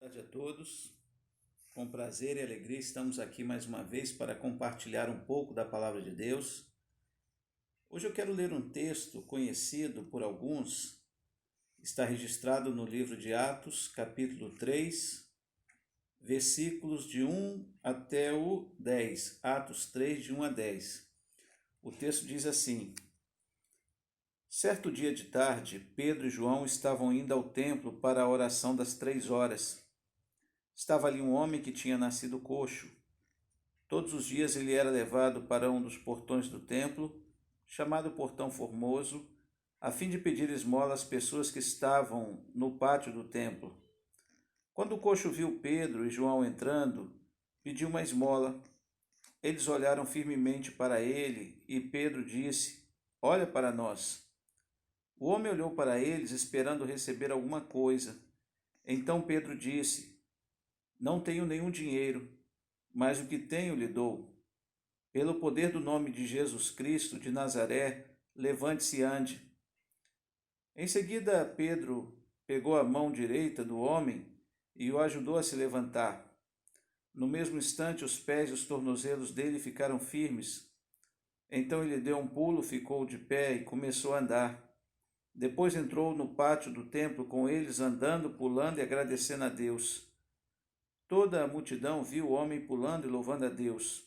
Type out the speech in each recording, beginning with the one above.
Tarde a todos. Com prazer e alegria estamos aqui mais uma vez para compartilhar um pouco da palavra de Deus. Hoje eu quero ler um texto conhecido por alguns, está registrado no livro de Atos, capítulo 3, versículos de 1 até o 10. Atos 3, de 1 a 10. O texto diz assim: Certo dia de tarde, Pedro e João estavam indo ao templo para a oração das 3 horas. Estava ali um homem que tinha nascido coxo. Todos os dias ele era levado para um dos portões do templo, chamado Portão Formoso, a fim de pedir esmola às pessoas que estavam no pátio do templo. Quando o coxo viu Pedro e João entrando, pediu uma esmola. Eles olharam firmemente para ele e Pedro disse: Olha para nós. O homem olhou para eles, esperando receber alguma coisa. Então Pedro disse: Não tenho nenhum dinheiro, mas o que tenho lhe dou. Pelo poder do nome de Jesus Cristo de Nazaré, levante-se e ande. Em seguida, Pedro pegou a mão direita do homem e o ajudou a se levantar. No mesmo instante, os pés e os tornozelos dele ficaram firmes. Então ele deu um pulo, ficou de pé e começou a andar. Depois entrou no pátio do templo com eles, andando, pulando e agradecendo a Deus. Toda a multidão viu o homem pulando e louvando a Deus.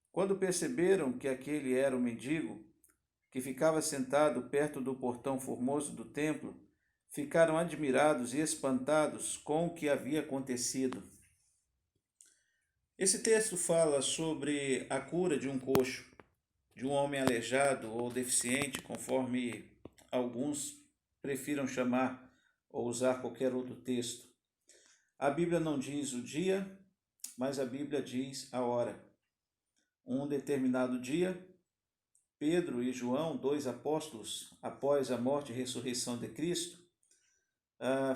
Quando perceberam que aquele era o mendigo, que ficava sentado perto do portão formoso do templo, ficaram admirados e espantados com o que havia acontecido. Esse texto fala sobre a cura de um coxo, de um homem aleijado ou deficiente, conforme alguns prefiram chamar ou usar qualquer outro texto. A Bíblia não diz o dia, mas a Bíblia diz a hora. Um determinado dia, Pedro e João, dois apóstolos, após a morte e ressurreição de Cristo,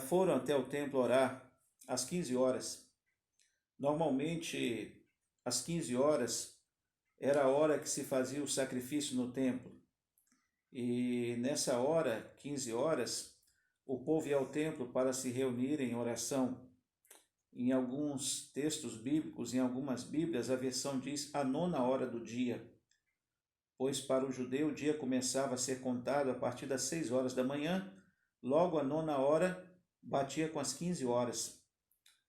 foram até o templo orar às 15 horas. Normalmente, às 15 horas, era a hora que se fazia o sacrifício no templo. E nessa hora, 15 horas, o povo ia ao templo para se reunir em oração. Em alguns textos bíblicos, em algumas Bíblias, a versão diz a 9ª do dia, pois para o judeu o dia começava a ser contado a partir das 6 horas da manhã, logo a 9ª hora batia com as 15 horas.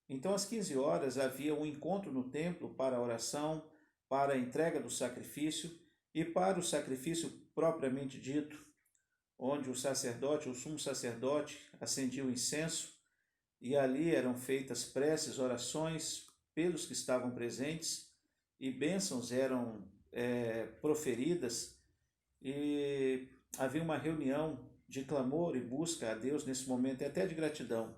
Então, às 15 horas havia um encontro no templo para a oração, para a entrega do sacrifício e para o sacrifício propriamente dito, onde o sacerdote, o sumo sacerdote, acendia o incenso, e ali eram feitas preces, orações pelos que estavam presentes, e bênçãos eram proferidas, e havia uma reunião de clamor e busca a Deus nesse momento, e até de gratidão.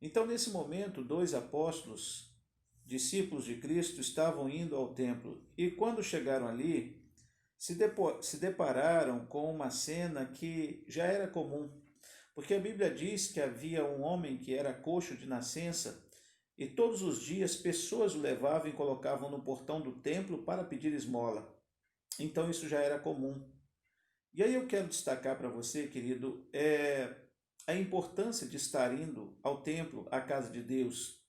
Então, nesse momento, dois apóstolos, discípulos de Cristo, estavam indo ao templo, e quando chegaram ali, se depararam com uma cena que já era comum, porque a Bíblia diz que havia um homem que era coxo de nascença e todos os dias pessoas o levavam e colocavam no portão do templo para pedir esmola. Então isso já era comum. E aí eu quero destacar para você, querido, a importância de estar indo ao templo, à casa de Deus.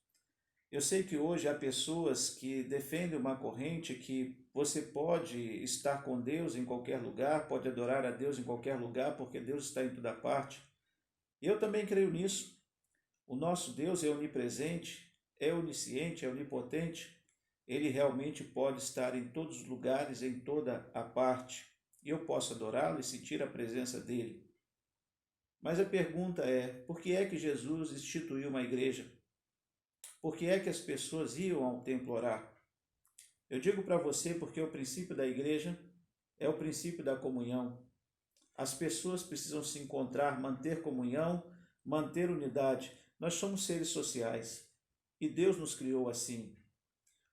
Eu sei que hoje há pessoas que defendem uma corrente que você pode estar com Deus em qualquer lugar, pode adorar a Deus em qualquer lugar, porque Deus está em toda parte. Eu também creio nisso. O nosso Deus é onipresente, é onisciente, é onipotente. Ele realmente pode estar em todos os lugares, em toda a parte. E eu posso adorá-lo e sentir a presença dele. Mas a pergunta é, por que é que Jesus instituiu uma igreja? Por que é que as pessoas iam ao templo orar? Eu digo para você porque o princípio da igreja é o princípio da comunhão. As pessoas precisam se encontrar, manter comunhão, manter unidade. Nós somos seres sociais e Deus nos criou assim.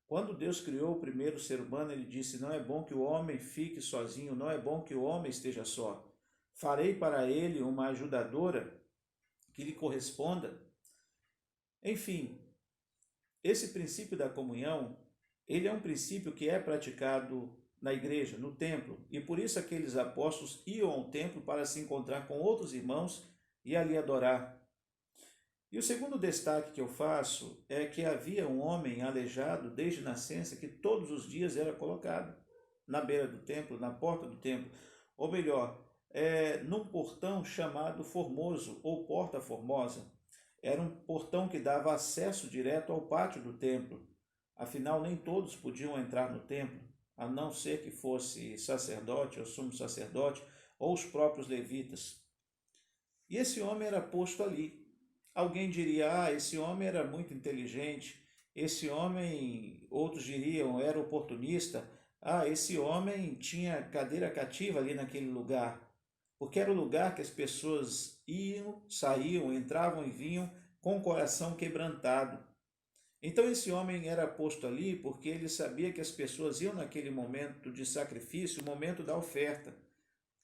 Quando Deus criou o primeiro ser humano, ele disse: não é bom que o homem fique sozinho, não é bom que o homem esteja só. Farei para ele uma ajudadora que lhe corresponda. Enfim, esse princípio da comunhão, ele é um princípio que é praticado na igreja, no templo, e por isso aqueles apóstolos iam ao templo para se encontrar com outros irmãos e ali adorar. E o segundo destaque que eu faço é que havia um homem aleijado desde nascença que todos os dias era colocado na beira do templo, na porta do templo, ou melhor, num portão chamado Formoso ou Porta Formosa. Era um portão que dava acesso direto ao pátio do templo. Afinal, nem todos podiam entrar no templo, a não ser que fosse sacerdote ou sumo sacerdote ou os próprios levitas. E esse homem era posto ali. Alguém diria, esse homem era muito inteligente, esse homem, outros diriam, era oportunista, esse homem tinha cadeira cativa ali naquele lugar, porque era o lugar que as pessoas iam, saíam, entravam e vinham com o coração quebrantado. Então esse homem era posto ali porque ele sabia que as pessoas iam naquele momento de sacrifício, o momento da oferta.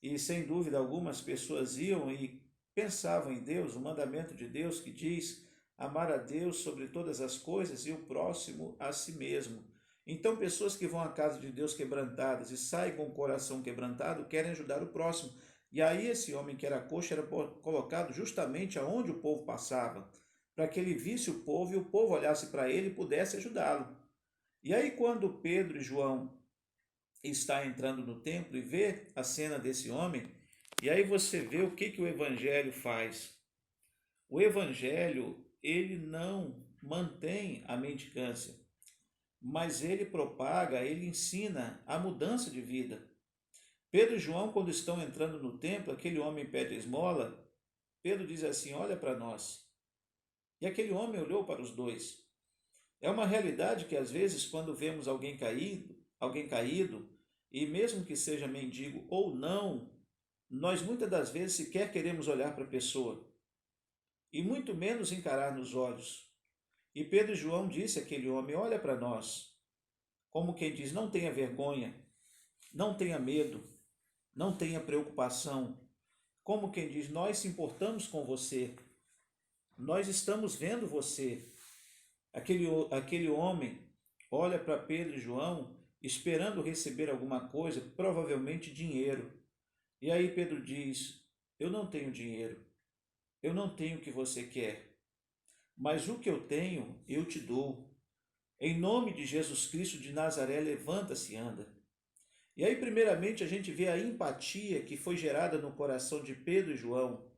E sem dúvida alguma as pessoas iam e pensavam em Deus, o mandamento de Deus que diz amar a Deus sobre todas as coisas e o próximo a si mesmo. Então pessoas que vão à casa de Deus quebrantadas e saem com o coração quebrantado querem ajudar o próximo. E aí esse homem que era coxo era colocado justamente aonde o povo passava, para que ele visse o povo e o povo olhasse para ele e pudesse ajudá-lo. E aí quando Pedro e João está entrando no templo e vê a cena desse homem, e aí você vê o que o evangelho faz. O evangelho, ele não mantém a mendicância, mas ele propaga, ele ensina a mudança de vida. Pedro e João, quando estão entrando no templo, aquele homem pede esmola, Pedro diz assim, olha para nós. E aquele homem olhou para os dois. É uma realidade que às vezes quando vemos alguém caído, e mesmo que seja mendigo ou não, nós muitas das vezes sequer queremos olhar para a pessoa, e muito menos encarar nos olhos. E Pedro e João disse àquele homem, olha para nós, como quem diz, não tenha vergonha, não tenha medo, não tenha preocupação, como quem diz, nós se importamos com você, nós estamos vendo você. Aquele homem olha para Pedro e João esperando receber alguma coisa, provavelmente dinheiro. E aí Pedro diz, eu não tenho dinheiro, eu não tenho o que você quer, mas o que eu tenho eu te dou. Em nome de Jesus Cristo de Nazaré, levanta-se e anda. E aí primeiramente a gente vê a empatia que foi gerada no coração de Pedro e João,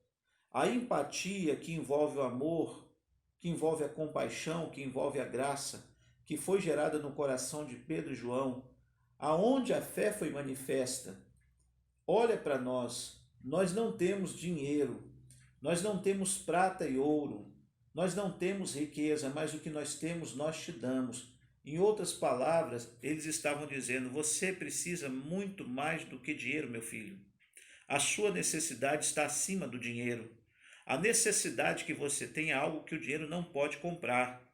a empatia que envolve o amor, que envolve a compaixão, que envolve a graça, que foi gerada no coração de Pedro e João, aonde a fé foi manifesta. Olha para nós não temos dinheiro, nós não temos prata e ouro, nós não temos riqueza, mas o que nós temos nós te damos. Em outras palavras, eles estavam dizendo, você precisa muito mais do que dinheiro, meu filho. A sua necessidade está acima do dinheiro. A necessidade que você tem é algo que o dinheiro não pode comprar.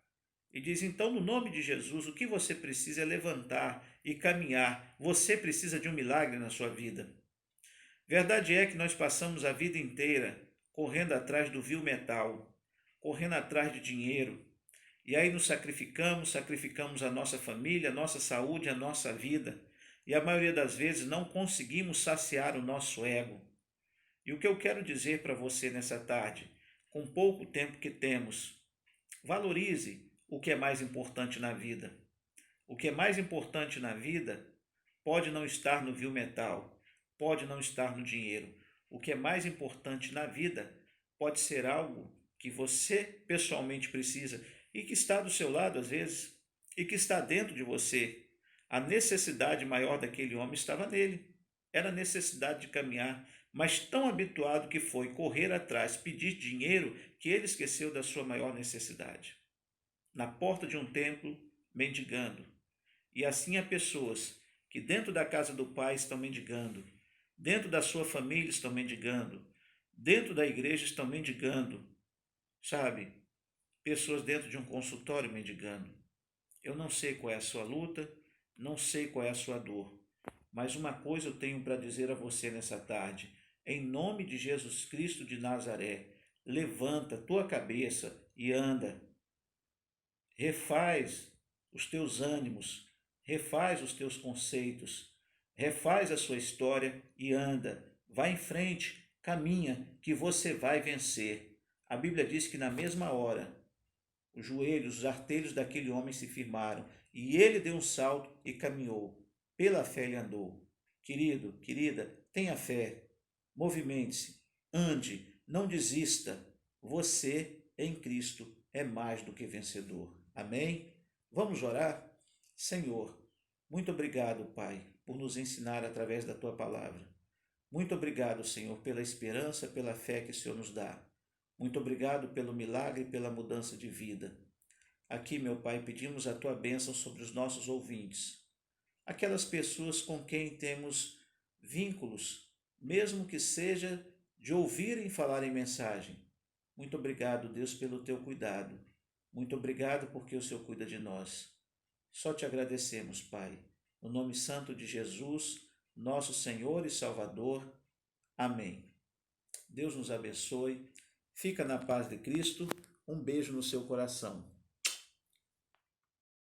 E diz, então, no nome de Jesus, o que você precisa é levantar e caminhar. Você precisa de um milagre na sua vida. Verdade é que nós passamos a vida inteira correndo atrás do vil metal, correndo atrás de dinheiro. E aí nos sacrificamos a nossa família, a nossa saúde, a nossa vida. E a maioria das vezes não conseguimos saciar o nosso ego. E o que eu quero dizer para você nessa tarde, com pouco tempo que temos, valorize o que é mais importante na vida. O que é mais importante na vida pode não estar no vil metal, pode não estar no dinheiro. O que é mais importante na vida pode ser algo que você pessoalmente precisa e que está do seu lado às vezes e que está dentro de você. A necessidade maior daquele homem estava nele. Era a necessidade de caminhar, mas tão habituado que foi correr atrás, pedir dinheiro, que ele esqueceu da sua maior necessidade. Na porta de um templo, mendigando. E assim há pessoas que dentro da casa do Pai estão mendigando, dentro da sua família estão mendigando, dentro da igreja estão mendigando, sabe? Pessoas dentro de um consultório mendigando. Eu não sei qual é a sua luta, não sei qual é a sua dor, mas uma coisa eu tenho para dizer a você nessa tarde. Em nome de Jesus Cristo de Nazaré, levanta tua cabeça e anda. Refaz os teus ânimos, refaz os teus conceitos, refaz a sua história e anda. Vai em frente, caminha, que você vai vencer. A Bíblia diz que na mesma hora, os joelhos, os artelhos daquele homem se firmaram, e ele deu um salto e caminhou. Pela fé ele andou. Querido, querida, tenha fé, movimente-se, ande, não desista. Você em Cristo é mais do que vencedor. Amém? Vamos orar? Senhor, muito obrigado, Pai, por nos ensinar através da Tua palavra. Muito obrigado, Senhor, pela esperança, pela fé que o Senhor nos dá. Muito obrigado pelo milagre e pela mudança de vida. Aqui, meu Pai, pedimos a Tua bênção sobre os nossos ouvintes. Aquelas pessoas com quem temos vínculos, mesmo que seja de ouvirem falar em mensagem. Muito obrigado, Deus, pelo Teu cuidado. Muito obrigado porque o Senhor cuida de nós. Só te agradecemos, Pai. No nome santo de Jesus, nosso Senhor e Salvador. Amém. Deus nos abençoe. Fica na paz de Cristo. Um beijo no seu coração.